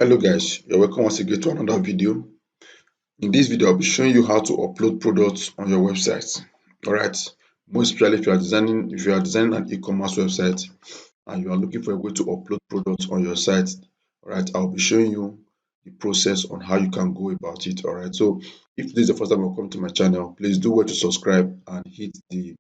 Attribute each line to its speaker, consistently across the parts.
Speaker 1: Hello guys, you're welcome once again to another video. In this video, I'll be showing you how to upload products on your website. Alright, most especially if you are designing an e-commerce website and you are looking for a way to upload products on your site. Alright, I'll be showing you the process on how you can go about it. Alright, so if this is the first time you come to my channel, please do well to subscribe and hit the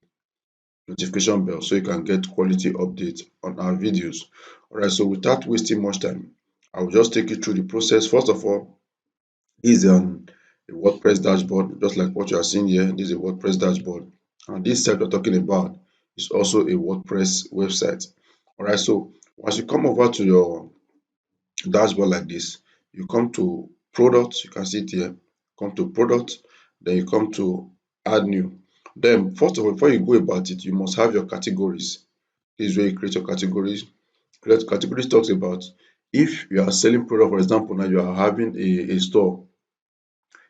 Speaker 1: notification bell so you can get quality updates on our videos. Alright, so without wasting much time, I will just take you through the process. First of all, this is a WordPress dashboard, just like what you are seeing here. This is a WordPress dashboard, and this site we're talking about is also a WordPress website. All right, so once you come over to your dashboard like this, you come to products. You can see it here. Come to products, then you come to add new. Then first of all, before you go about it, you must have your categories. This is where you create your categories. Create categories talks about if you are selling product. For example, now you are having a store.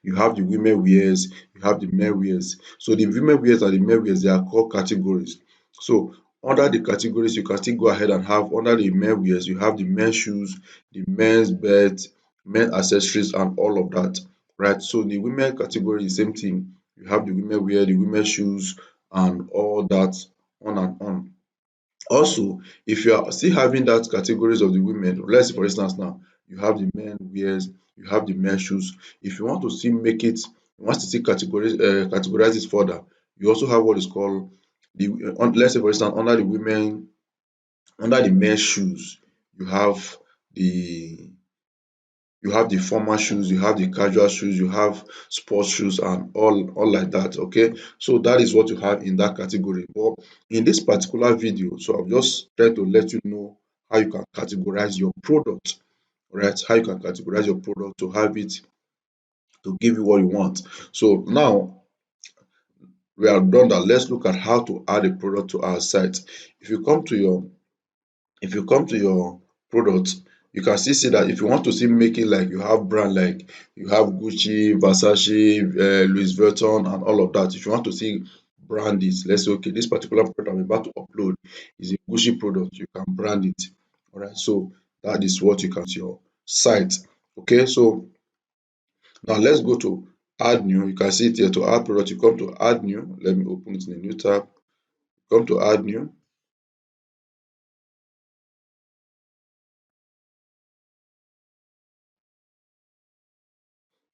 Speaker 1: You have the women wears, you have the men wears. So the women wears and the men wears, they are called categories. So under the categories, you can still go ahead and have under the men wears, you have the men's shoes, the men's beds, men accessories, and all of that. Right. So the women category is the same thing. You have the women wear, the women's shoes, and all that on and on. Also, if you are still having that categories of the women, let's say for instance now, you have the men wears, you have the men shoes. If you want to still make it, you want to still categorize it further, you also have what is called let's say for instance under the men's shoes, you have the formal shoes, you have the casual shoes, you have sports shoes, and all like that. Okay, so that is what you have in that category. But in this particular video, so I've just tried to let you know how you can categorize your product. Right, how you can categorize your product to have it to give you what you want. So now we have done that. Let's look at how to add a product to our site. If you come to your product, you can still see that if you want to still make it like you have brand, like you have Gucci, Versace, Louis Vuitton, and all of that. If you want to see brand it, let's say okay, this particular product I'm about to upload is a Gucci product, you can brand it. All right, so that is what you can see your site. Okay, so now let's go to add new. You can see it here. To add product, you come to add new. Let me open it in a new tab. Come to add new.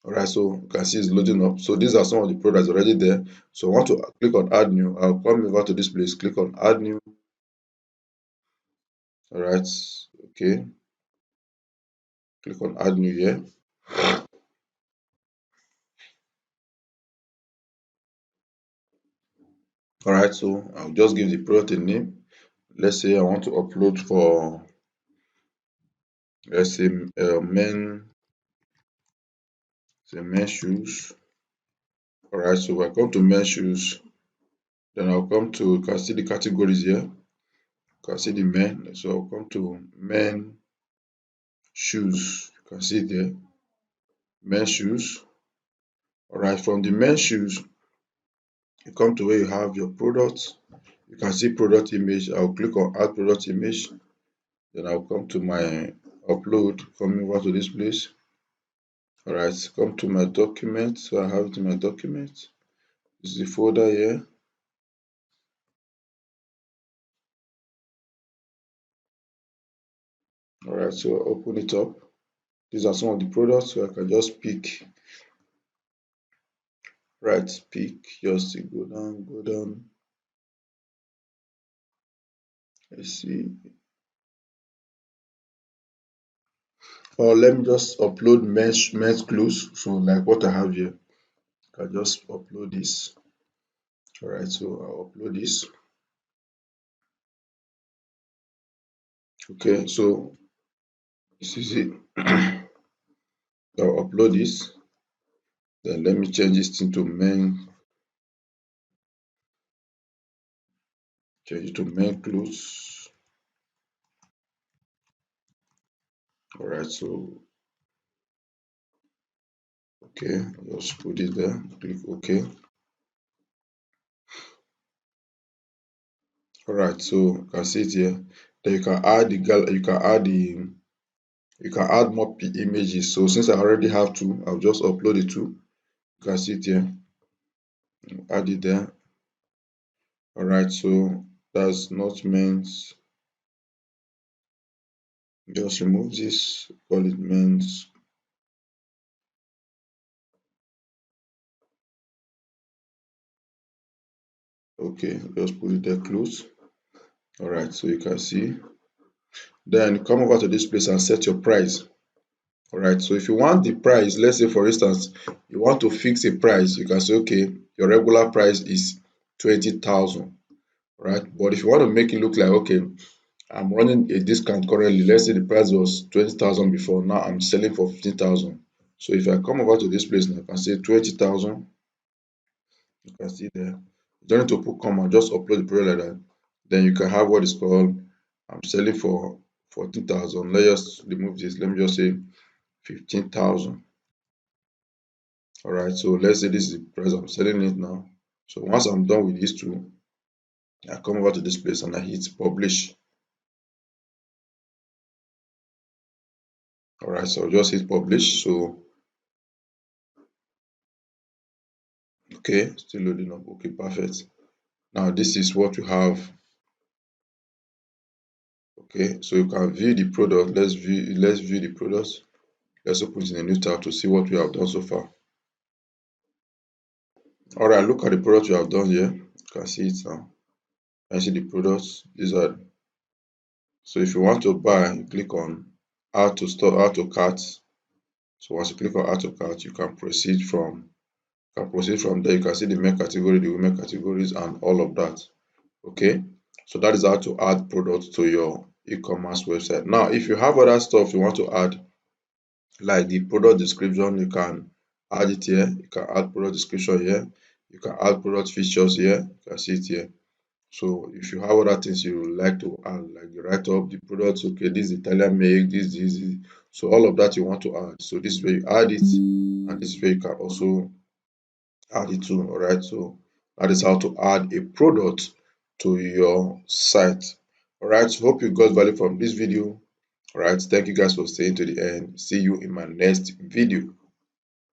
Speaker 1: All right, so you can see it's loading up. So these are some of the products already there. So I want to click on add new. I'll come over to this place, click on add new. All right, okay, click on add new here. All right, so I'll just give the product a name. Let's say I want to upload for, let's say, men shoes. All right, so I come to men shoes. Then I'll come to, you can see the categories here. You can see the men. So I'll come to men shoes. You can see there, men shoes. All right, from the men shoes, you come to where you have your product. You can see product image. I'll click on add product image. Then I'll come to my upload, come over to this place. All right, come to my document. So I have it in my document. This is the folder here. All right, so open it up. These are some of the products. So I can just pick, right, pick, just go down, go down. Let's see. Or let me just upload men's clothes. So like what I have here, I can just upload this. All right, so I'll upload this. Okay, so this is it. I'll upload this. Then let me change this into men. Change it to men clothes. All right, so okay, just put it there. Click OK. All right, so you can see it here. Then you can add the You can add more images. So since I already have two, I'll just upload the two. You can see it here. Add it there. All right, so that's not meant. Just remove this, call it meant. Okay, just put it there close. All right, so you can see. Then come over to this place and set your price. All right, so if you want the price, let's say for instance, you want to fix a price, you can say, okay, your regular price is 20,000, right? But if you want to make it look like, okay, I'm running a discount currently, let's say the price was 20,000 before, now I'm selling for 15,000. So if I come over to this place now, I can say 20,000, you can see there. You don't need to put comma, just upload the product like that. Then you can have what is called, I'm selling for 14,000. Let's just remove this. Let me just say 15,000. All right. So let's say this is the price I'm selling it now. So once I'm done with these two, I come over to this place and I hit publish. All right. So I'll just hit publish. So, okay, still loading up. Okay, perfect. Now this is what we have. Okay, so you can view the product. Let's view the product. Let's open it in a new tab to see what we have done so far. All right, look at the product we have done here. You can see it now. You can see the products. These are, so if you want to buy, you click on add to store, add to cart. So once you click on add to cart, you can proceed from there. You can see the men category, the women categories, and all of that. Okay, so that is how to add products to your e-commerce website. Now if you have other stuff you want to add, like the product description, you can add it here. You can add product description here. You can add product features here. You can see it here. So if you have other things you would like to add, like the write-up, the products, okay, this is Italian make, this. So all of that you want to add. So this is where you add it, and this is where you can also add it to. All right. So that is how to add a product to your site. All right. So hope you got value from this video. All right. Thank you guys for staying to the end. See you in my next video.